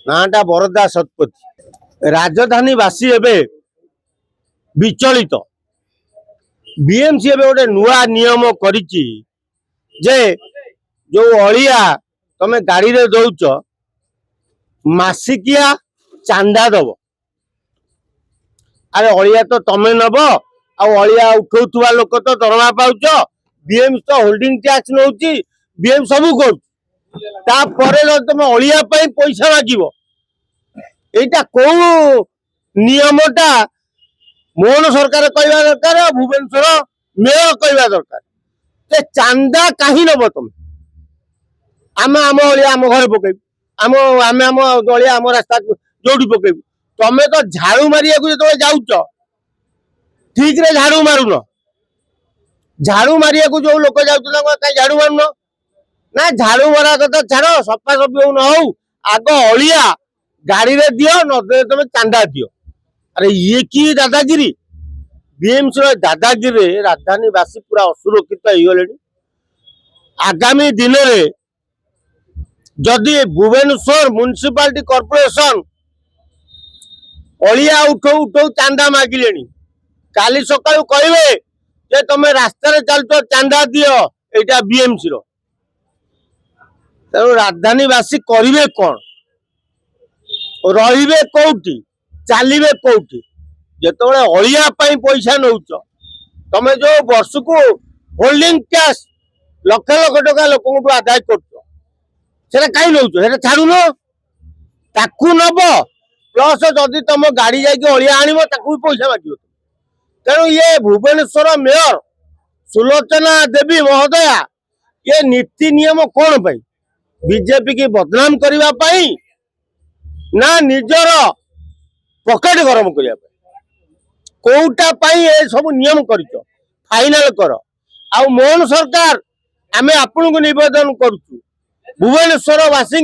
नाटा बरदा शतपथी राजधानीवासी एवं विचलित बीएमसी एवं गोटे नुआ नियम करिछि जे जो अलिया तमे गाड़ी रे दौच मासिकिया चांदा दब। अरे अलिया तो तमे नब आलिया उठौथुवा लोक तो दरमा पाउच बीएमसी तो होल्डिंग टैक्स नौची बीएम सब कर तुम अलिया पैसा मागिब एटा कौ नियमटा मोहन सरकार कहवा दरकार भुवनेश्वर मेयर कहवा दरकार ते चांदा कहीं नब तुम आम आम अलिया आम घर पकेब आम आम आम अलिया आम रास्ता जो पकेब तमें तो झाड़ू मारिया जो जाऊच ठीक रे झाड़ू मारुन झाड़ू मारिया जो लोक जाऊँ झाड़ू मारुन ना झाड़ू मारा कथा छाड़ सफा सफी न हो आग अलिया गाड़ी रे दियो न तुम चांदा दियो। अरे ये की दादागिरी बीएमसी दादागिरी राजधानीवासी पूरा असुरक्षित हो आगामी दिन में जदि भुवनेश्वर म्युनिसिपालिटी कॉर्पोरेशन अलिया उठो उठो चांदा मागिले काली सकाळु कहबे जे तुम रास्ता चलत चांदा दियो एटा बीएमसी रो तेणु राजधानीवासी करिवे कौन रहिबे कोठी चलिए कोठी जिते अलिया पैसा नौच तुम जो वर्ष को होल्डिंग टैक्स लक्ष लक्ष टका लोक आदाय कर कहीं नौ छाड़ुन ताकू नब प्लस जदि तुम गाड़ी जाकि अलिया आण पैसा माग तेणु ये भुवनेश्वर मेयर सुलोचना देवी महोदया ये नीति नियम कौन पाई बीजेपी की बदनाम करने ना निजर पकेट गरम करने कोटा ये सब नियम कर फाइनाल कर आ मोहन सरकार आमे आपण को निवेदन करुचु भुवनेश्वरवासी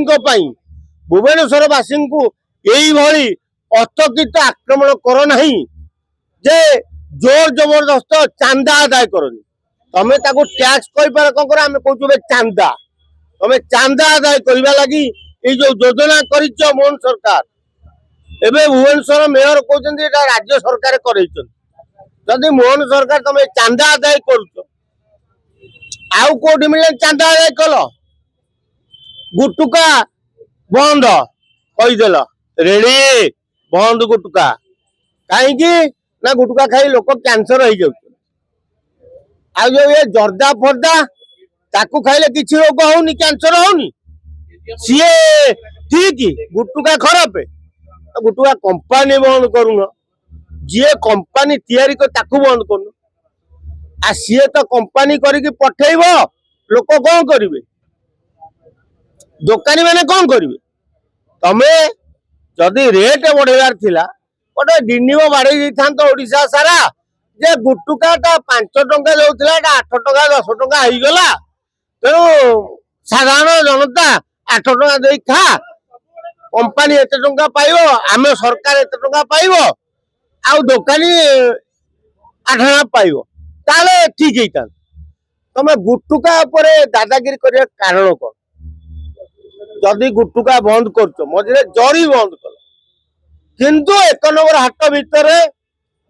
भुवनेश्वरवासी को यही भली अतर्कित आक्रमण कर नहीं जे जोर जबरदस्त चांदा आदाय करनी तमें टैक्स कहीपर कौन कर आम कहे चांदा तमें चांदा आदाय करने लगी ये जो योजना कर मोहन सरकार एवं भुवनेश्वर मेयर कहते राज्य सरकार कर मोहन सरकार तुम चांदा आदाय कर आउ कोटी मिले चांदा आदाय कल गुटुका बंद कहीदेल रेडी बंद गुटुका कहीं ना गुटुका खाई लोक कैंसर हो ये जर्दा फर्दा ताकू खाइले किसी रोग होनी कैंसर होनी सीए ठीक गुटुका खराब गुटुका कंपानी बंद करून जी कंपानी तैयारी ताकू बंद करूँ आ सीए तो कंपानी करके पठेब लोक कौन करेंगे दुकानी मैंने कौन करेंगे तमें जदि रेट बढ़ेबार थिला गोटे डिनिम बाड़े ओडिशा सारा जे गुटुकाटा 5 टंका जाऊला 8 टंका 10 टंका हो गला तेणु साधारण जनता 8 टंका दे खा कंपानी एत टंका पाइब आम सरकार एत टंका पाइब आ दुकानी 8 टंका पाइब ताले ठीक है तमें गुटुका दादागिरी करने कारण कौन जदि गुटुका बंद कर मझे जरी बंद कर किंतु 1 नंबर हाट भितर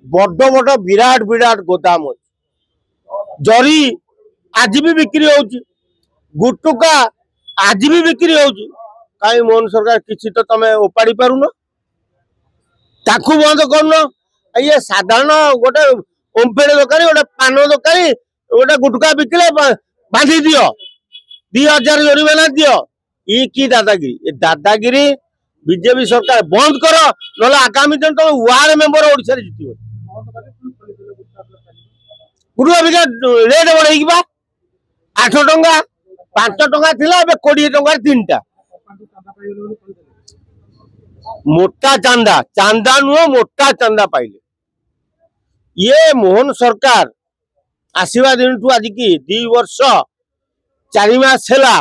बड़ बड़ विराट विराट गोदाम अच्छी जरी आज भी बिक्री होची गुटुका आज भी बिक्री होची कहीं मोहन सरकार किसी तो तुम उपाड़ी पारुन ताकू बंद करन ये साधारण गोटे ओमफेड दुकानी गोटे पान दुकानी गोटे गुटुका बिकले बांधी दियो 2000 जरिमाना दियो ये की दादागिरी ये दादागिरी बीजेपी सरकार बंद कर ना आगामी दिन तुम वार्ड मेंबर ओडिशा रे जितिबो गुरुआ बिका रेट बढ़े 8 टंका 5 टंका थिला एबे 20 टंका 3टा मोटा चांदा चांदा नुह मोटा चांदा पाइले ये मोहन सरकार आसवा दिन आज की 2 वर्ष 4 मास है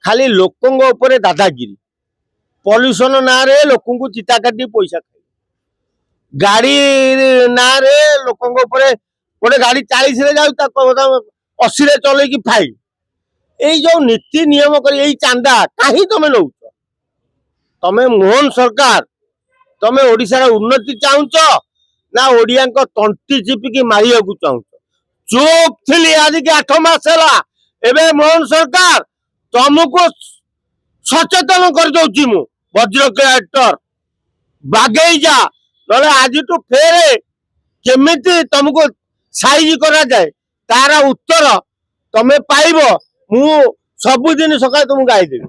खाली लोकों ऊपर दादागिरी पॉल्यूशन ना रे लोकों को चिता काटी पैसा खाई गाड़ी ना रे लोकों ऊपर गोटे गाड़ी 40 रे जाऊ 80 रे चल कि फाइन यही जो नीति नियम कर यही चांदा कहीं तुम नौ तमे मोहन सरकार तमे ओडिशार उन्नति चाहूच ना ओडिया तंटी चिपिकी मारिया चाहूच? चुप थी आज के 8 मास है मोहन सरकार तुमको सचेतन कर दौची मु वज्र क्रिएटर बागेई जा ना आज फेरे केमिति तुमको साइज करा जाए तार उत्तर तमे पाइब मु सबुदिन सकाळ तुमको गाइदेवी।